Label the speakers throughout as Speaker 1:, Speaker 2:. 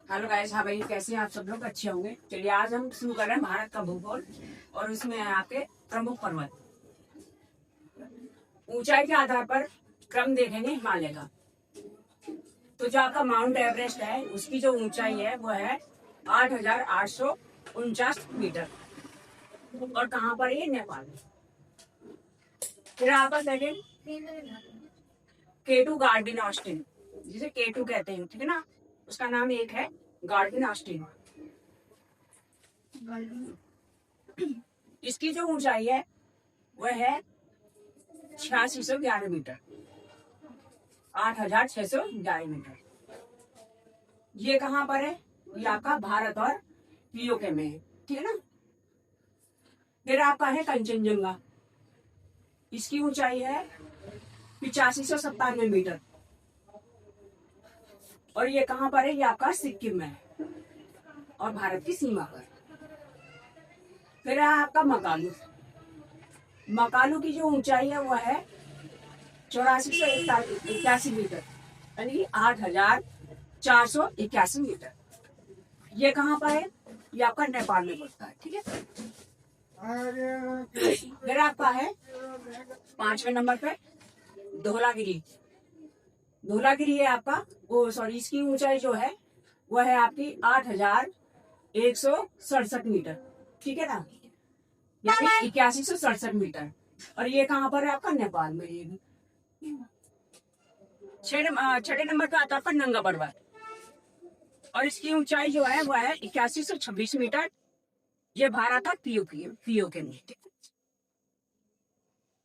Speaker 1: Hello guys, हाँ भाई, कैसे हैं आप सब लोग? अच्छे होंगे। चलिए आज हम शुरू कर रहे हैं भारत का भूगोल और उसमें है आपके प्रमुख पर्वत। ऊंचाई के आधार पर क्रम देखेंगे हिमालय का। तो जो आपका माउंट एवरेस्ट है उसकी जो ऊंचाई है वो है 8,849 मीटर। और कहाँ पर है ये? नेपाल में। फिर आपका सेकेंड केटू गार्डिन ऑस्टिन, जिसे केटू कहते हैं, ठीक है ना। उसका नाम एक है गार्डिन ऑस्टिन। इसकी जो ऊंचाई है वह है 8611 मीटर, 8,611 मीटर। ये कहाँ पर है? ये आपका भारत और पीओके में है, ठीक है ना। फिर आपका है कंचनजंगा। इसकी ऊंचाई है 8597 मीटर और ये कहाँ पर है? ये आपका सिक्किम में है और भारत की सीमा पर। फिर है आपका मकालू। मकालू की जो ऊंचाई है वो है 8481 मीटर, यानी कि 8,481 मीटर। ये कहाँ पर है? ये आपका नेपाल में पड़ता है, ठीक है। फिर आपका है 5वें नंबर पे धौलागिरी। धौलागिरी है आपका, वो सॉरी, इसकी ऊंचाई जो है वो है आपकी 8,167 मीटर, ठीक है ना, यानी 8167 मीटर। और ये कहाँ पर है? आपका नेपाल में। ये भी छठे नंबर पे आता है आपका नंगा पर्वत और इसकी ऊंचाई जो है वो है 8126 मीटर। ये भारत था पीओके में।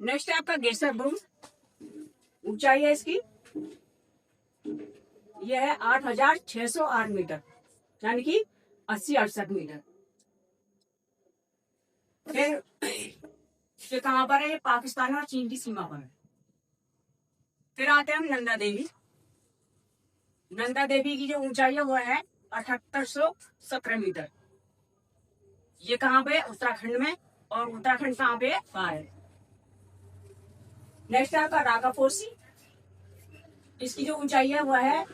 Speaker 1: नेक्स्ट है आपका गेसर ब्रूम। ऊंचाई है इसकी, ये है 8,608 मीटर, यानी कि 80-68 मीटर। फिर ये कहाँ पर है? ये पाकिस्तान और चीन की सीमा पर है। फिर आते हैं हम नंदा देवी। नंदा देवी की जो ऊंचाई है वो है 7,817 मीटर। ये कहाँ पे? उत्तराखंड में। और उत्तराखंड कहाँ पे है? बाहर है। नेक्स्ट है आपका रागापोसी। इसकी जो ऊंचाई है वो है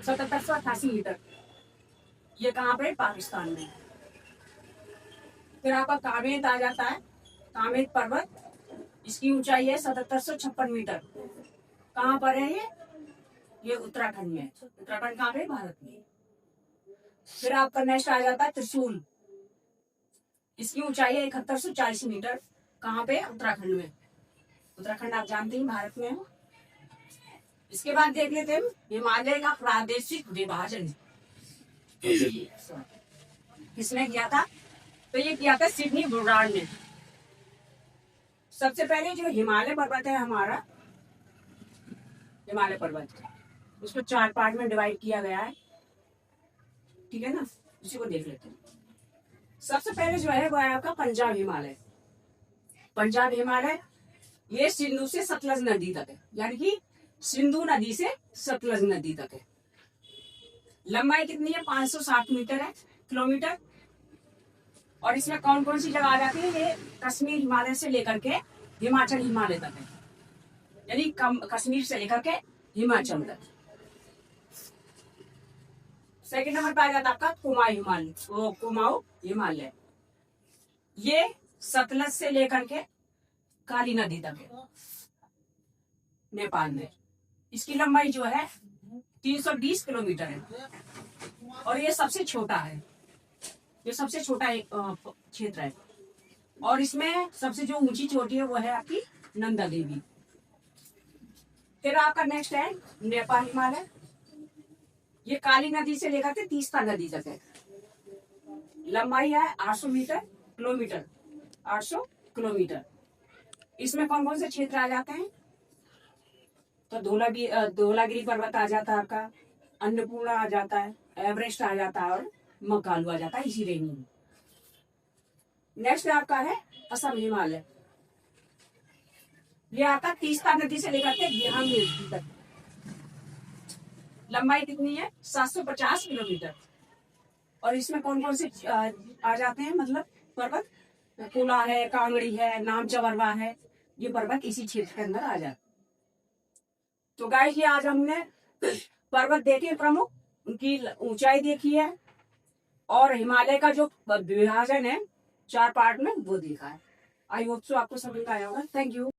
Speaker 1: 7,788 मीटर। ये कहाँ पे? पाकिस्तान में। फिर आपका कामेत आ जाता है, कामेत पर्वत। इसकी ऊंचाई है 7,756 मीटर। कहाँ पर है ये? ये उत्तराखंड में। उत्तराखंड कहाँ पे? भारत में। फिर आपका नेक्स्ट आ जाता है त्रिशूल। इसकी ऊंचाई है 7,140 मीटर। कहाँ पे? उत्तराखंड में। उत्तराखंड आप जानते हैं भारत में है। इसके बाद देख लेते हैं हिमालय का प्रादेशिक विभाजन किसने किया था? तो ये किया था सिडनी ब्रांड ने। सबसे पहले जो हिमालय पर्वत है हमारा, हिमालय पर्वत, उसको 4 पार्ट में डिवाइड किया गया है, ठीक है ना। उसी को देख लेते हैं। सबसे पहले जो है वो है आपका पंजाब हिमालय। पंजाब हिमालय ये सिंधु से सतलज नदी तक है, यानी कि सिंधु नदी से सतलज नदी तक है। लंबाई कितनी है? 560 मीटर है, किलोमीटर। और इसमें कौन कौन सी जगह आ जाती है? ये कश्मीर हिमालय से लेकर के हिमाचल हिमालय तक है, यानी कश्मीर से लेकर के हिमाचल तक। सेकंड नंबर पे आ जाता है आपका कुमाऊं हिमालय। ये सतलज से लेकर के काली नदी तक है, नेपाल में। इसकी लंबाई जो है 320 किलोमीटर है और ये सबसे छोटा है। ये सबसे छोटा एक क्षेत्र है और इसमें सबसे जो ऊंची चोटी है वो है आपकी नंदा देवी। फिर आपका नेक्स्ट है नेपाल हिमालय। ये काली नदी से लेकर के तीस्ता नदी तक है। लंबाई है 800 मीटर, किलोमीटर, 800 किलोमीटर। इसमें कौन कौन से क्षेत्र आ जाते हैं? तो धौलागिरी पर्वत आ जाता है आपका, अन्नपूर्णा आ जाता है, एवरेस्ट आ जाता है और मकालू आ जाता है इसी रेंज में। नेक्स्ट आपका है असम हिमालय। ये आता है तीस्ता नदी से लेकर के बिहार नदी तक। लंबाई कितनी है? 750 किलोमीटर। और इसमें कौन कौन से आ जाते हैं मतलब पर्वत? कुला है, कांगड़ी है, नामचवरवा है, ये पर्वत इसी क्षेत्र के अंदर आ जाते। तो गाइस, ये आज हमने पर्वत देखे प्रमुख उनकी ऊंचाई देखी है, और हिमालय का जो विभाजन है 4 पार्ट में वो देखा है। आई होप सो आपको समझ में आया होगा। Thank you.